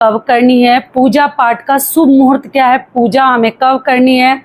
कब करनी है, पूजा पाठ का शुभ मुहूर्त क्या है, पूजा हमें कब करनी है,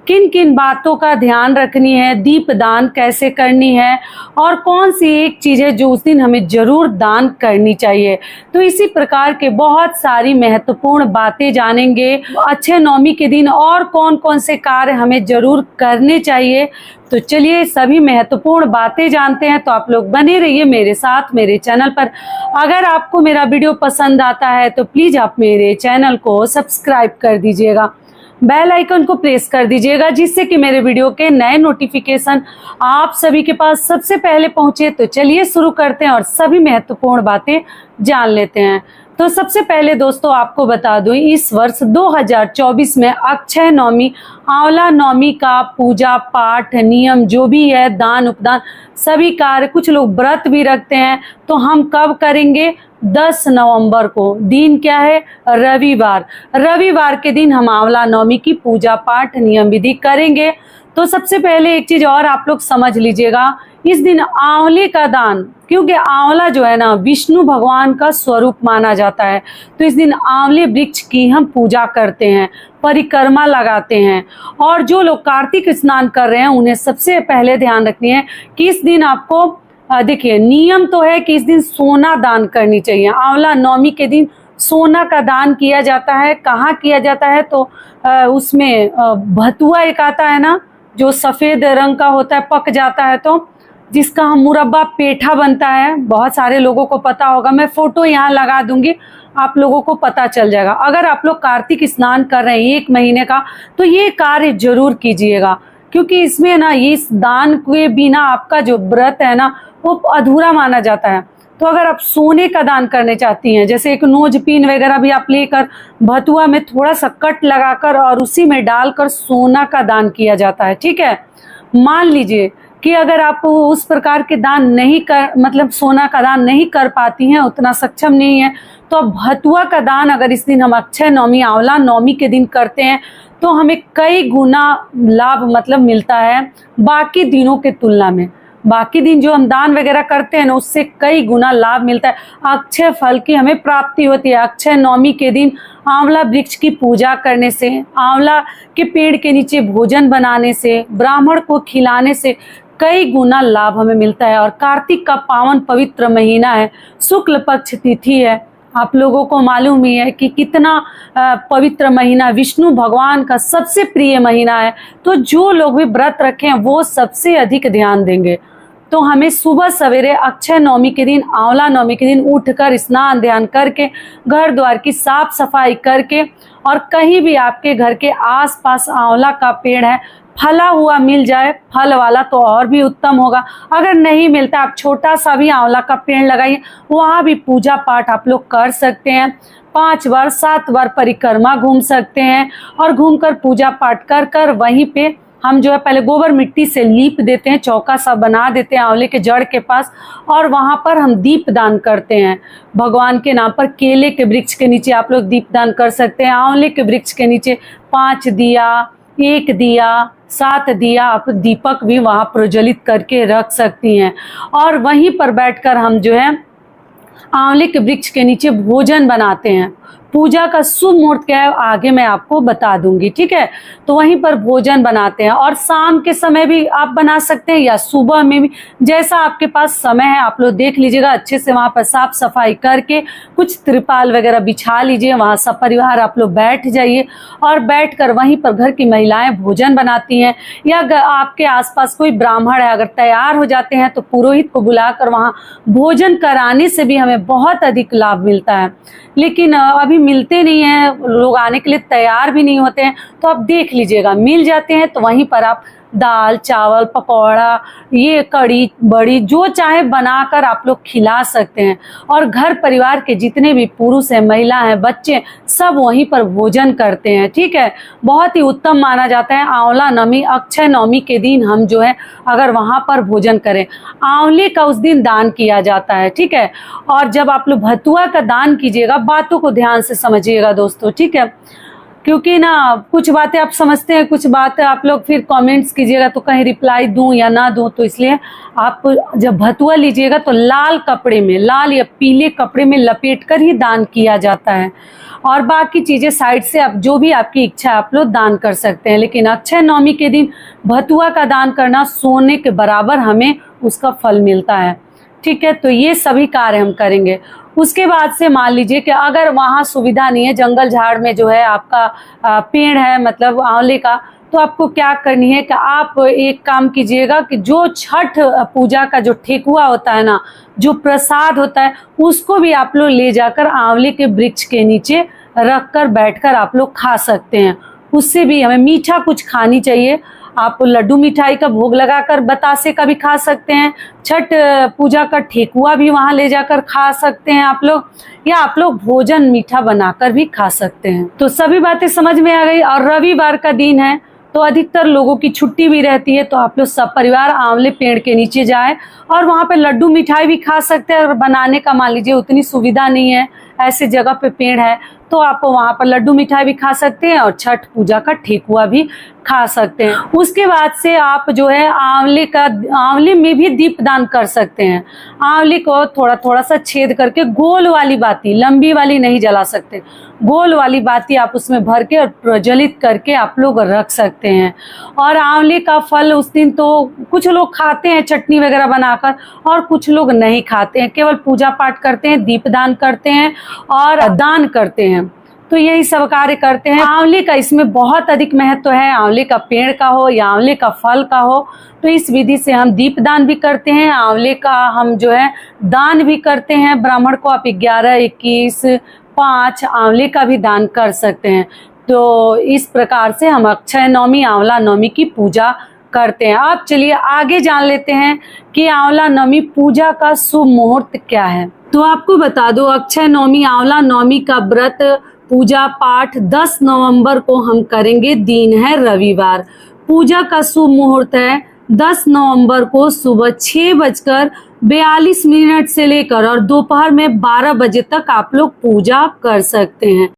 किन किन बातों का ध्यान रखनी है, दीप दान कैसे करनी है और कौन सी एक चीज़ है जो उस दिन हमें जरूर दान करनी चाहिए। तो इसी प्रकार के बहुत सारी महत्वपूर्ण बातें जानेंगे। अक्षय नवमी के दिन और कौन कौन से कार्य हमें जरूर करने चाहिए, तो चलिए सभी महत्वपूर्ण बातें जानते हैं। तो आप लोग बने रहिए मेरे साथ मेरे चैनल पर। अगर आपको मेरा वीडियो पसंद आता है तो प्लीज़ आप मेरे चैनल को सब्सक्राइब कर दीजिएगा, बेल आइकन को प्रेस कर दीजिएगा, जिससे कि मेरे वीडियो के नए नोटिफिकेशन आप सभी के पास सबसे पहले पहुंचे। तो चलिए शुरू करते हैं और सभी महत्वपूर्ण बातें जान लेते हैं। तो सबसे पहले दोस्तों आपको बता दूं, इस वर्ष 2024 में अक्षय नवमी, आंवला नवमी का पूजा पाठ नियम जो भी है, दान उपदान सभी कार्य, कुछ लोग व्रत भी रखते हैं, तो हम कब करेंगे, 10 नवंबर को। दिन क्या है, रविवार। रविवार के दिन हम आंवला नवमी की पूजा पाठ नियम विधि करेंगे। तो सबसे पहले एक चीज और आप लोग समझ लीजिएगा, इस दिन आंवले का दान, क्योंकि आंवला जो है ना विष्णु भगवान का स्वरूप माना जाता है, तो इस दिन आंवले वृक्ष की हम पूजा करते हैं, परिक्रमा लगाते हैं। और जो लोग कार्तिक स्नान कर रहे हैं उन्हें सबसे पहले ध्यान रखनी है कि इस दिन आपको देखिए, नियम तो है कि इस दिन सोना दान करनी चाहिए। आंवला नवमी के दिन सोना का दान किया जाता है। कहाँ किया जाता है, तो उसमें भतुआ एक आता है ना, जो सफ़ेद रंग का होता है, पक जाता है, तो जिसका हम मुरब्बा पेठा बनता है, बहुत सारे लोगों को पता होगा। मैं फोटो यहाँ लगा दूंगी, आप लोगों को पता चल जाएगा। अगर आप लोग कार्तिक स्नान कर रहे हैं 1 महीने का, तो ये कार्य जरूर कीजिएगा, क्योंकि इसमें ना इस दान के बिना आपका जो व्रत है ना वो अधूरा माना जाता है। तो अगर आप सोने का दान करने चाहती हैं, जैसे एक नोज पिन वगैरह भी आप लेकर भतुआ में थोड़ा सा कट लगाकर और उसी में डालकर सोना का दान किया जाता है, ठीक है। मान लीजिए कि अगर आप उस प्रकार के दान नहीं कर, मतलब सोना का दान नहीं कर पाती हैं, उतना सक्षम नहीं है, तो अब भतुआ का दान अगर इस दिन हम अक्षय नवमी, आंवला नवमी के दिन करते हैं, तो हमें कई गुना लाभ मतलब मिलता है बाकी दिनों के तुलना में। बाकी दिन जो हम दान वगैरह करते हैं ना, उससे कई गुना लाभ मिलता है, अक्षय फल की हमें प्राप्ति होती है। अक्षय नवमी के दिन आंवला वृक्ष की पूजा करने से, आंवला के पेड़ के नीचे भोजन बनाने से, ब्राह्मण को खिलाने से कई गुना लाभ हमें मिलता है। और कार्तिक का पावन पवित्र महीना है, शुक्ल पक्ष तिथि है, आप लोगों को मालूम ही है कि कितना पवित्र महीना, विष्णु भगवान का सबसे प्रिय महीना है। तो जो लोग भी व्रत रखें वो सबसे अधिक ध्यान देंगे। तो हमें सुबह सवेरे अक्षय नवमी के दिन, आंवला नवमी के दिन उठकर स्नान ध्यान करके, घर द्वार की साफ सफाई करके, और कहीं भी आपके घर के आसपास आंवला का पेड़ है, फला हुआ मिल जाए, फल वाला, तो और भी उत्तम होगा। अगर नहीं मिलता, आप छोटा सा भी आंवला का पेड़ लगाइए, वहाँ भी पूजा पाठ आप लोग कर सकते हैं। 5 बार 7 बार परिक्रमा घूम सकते हैं, और घूमकर पूजा पाठ कर कर वहीं पे हम जो है पहले गोबर मिट्टी से लीप देते हैं, चौका सा बना देते हैं आंवले के जड़ के पास, और वहाँ पर हम दीप दान करते हैं भगवान के नाम पर। केले के वृक्ष के नीचे आप लोग दीप दान कर सकते हैं, आंवले के वृक्ष के नीचे 5 दिया, 1 दिया, 7 दिया, आप दीपक भी वहाँ प्रज्वलित करके रख सकती हैं। और वहीं पर बैठकर हम जो है आंवले के वृक्ष के नीचे भोजन बनाते हैं। पूजा का शुभ मुहूर्त क्या है आगे मैं आपको बता दूंगी, ठीक है। तो वहीं पर भोजन बनाते हैं, और शाम के समय भी आप बना सकते हैं या सुबह में भी, जैसा आपके पास समय है आप लोग देख लीजिएगा। अच्छे से वहाँ पर साफ सफाई करके कुछ त्रिपाल वगैरह बिछा लीजिए, वहाँ सब परिवार आप लोग बैठ जाइए, और बैठकर वहीं पर घर की महिलाएं भोजन बनाती हैं, या आपके आसपास कोई ब्राह्मण है अगर तैयार हो जाते हैं तो पुरोहित को बुलाकर वहाँ भोजन कराने से भी हमें बहुत अधिक लाभ मिलता है। लेकिन अभी मिलते नहीं हैं, लोग आने के लिए तैयार भी नहीं होते हैं, तो आप देख लीजिएगा मिल जाते हैं तो वहीं पर आप दाल चावल पकौड़ा, ये कड़ी बड़ी जो चाहे बनाकर आप लोग खिला सकते हैं। और घर परिवार के जितने भी पुरुष हैं, महिला हैं, बच्चे, सब वहीं पर भोजन करते हैं, ठीक है। बहुत ही उत्तम माना जाता है। आंवला नवमी, अक्षय नवमी के दिन हम जो है अगर वहाँ पर भोजन करें, आंवले का उस दिन दान किया जाता है, ठीक है। और जब आप लोग भतुआ का दान कीजिएगा, बातों को ध्यान से समझिएगा दोस्तों, ठीक है। क्योंकि ना कुछ बातें आप समझते हैं, कुछ बातें आप लोग फिर कमेंट्स कीजिएगा तो कहीं रिप्लाई दूं या ना दूं, तो इसलिए आप जब भतुआ लीजिएगा तो लाल कपड़े में, लाल या पीले कपड़े में लपेट कर ही दान किया जाता है। और बाकी चीज़ें साइड से आप जो भी आपकी इच्छा है आप लोग दान कर सकते हैं, लेकिन अक्षय नवमी के दिन भतुआ का दान करना सोने के बराबर हमें उसका फल मिलता है। ठीक है, तो ये सभी कार्य हम करेंगे। उसके बाद से मान लीजिए कि अगर वहाँ सुविधा नहीं है, जंगल झाड़ में जो है आपका पेड़ है मतलब आंवले का, तो आपको क्या करनी है कि आप एक काम कीजिएगा कि जो छठ पूजा का जो ठेकुआ होता है ना, जो प्रसाद होता है, उसको भी आप लोग ले जाकर आंवले के वृक्ष के नीचे रख कर बैठकर आप लोग खा सकते हैं। उससे भी हमें मीठा कुछ खानी चाहिए। आप लड्डू मिठाई का भोग लगाकर बतासे का भी खा सकते हैं, छठ पूजा का ठेकुआ भी वहां ले जाकर खा सकते हैं आप लोग, या आप लोग भोजन मीठा बनाकर भी खा सकते हैं। तो सभी बातें समझ में आ गई। और रविवार का दिन है तो अधिकतर लोगों की छुट्टी भी रहती है, तो आप लोग सब परिवार आंवले पेड़ के नीचे जाए और वहाँ पे लड्डू मिठाई भी खा सकते हैं। अगर बनाने का मान लीजिए उतनी सुविधा नहीं है, ऐसे जगह पे पेड़ है, तो आप वहाँ पर लड्डू मिठाई भी खा सकते हैं और छठ पूजा का ठेकुआ भी खा सकते हैं। उसके बाद से आप जो है आंवले में भी दीपदान कर सकते हैं। आंवले को थोड़ा थोड़ा सा छेद करके गोल वाली बाती, लंबी वाली नहीं जला सकते, गोल वाली बाती आप उसमें भर के और प्रज्वलित करके आप लोग रख सकते हैं। और आंवले का फल उस दिन तो कुछ लोग खाते हैं चटनी वगैरह बनाकर, और कुछ लोग नहीं खाते हैं, केवल पूजा पाठ करते हैं, दीपदान करते हैं और दान करते हैं। तो यही सब कार्य करते हैं। आंवले का इसमें बहुत अधिक महत्व है, आंवले का पेड़ का हो या आंवले का फल का हो। तो इस विधि से हम दीपदान भी करते हैं, आंवले का हम जो है दान भी करते हैं। ब्राह्मण को आप 11, 21, 5 आंवले का भी दान कर सकते हैं। तो इस प्रकार से हम अक्षय नवमी, आंवला नवमी की पूजा करते हैं। अब चलिए आगे जान लेते हैं कि आंवला नवमी पूजा का शुभ मुहूर्त क्या है। तो आपको बता दो, अक्षय नवमी, आंवला नवमी का व्रत पूजा पाठ 10 नवंबर को हम करेंगे। दिन है रविवार। पूजा का शुभ मुहूर्त है 10 नवंबर को सुबह 6:42 से लेकर और दोपहर में 12 बजे तक आप लोग पूजा कर सकते हैं।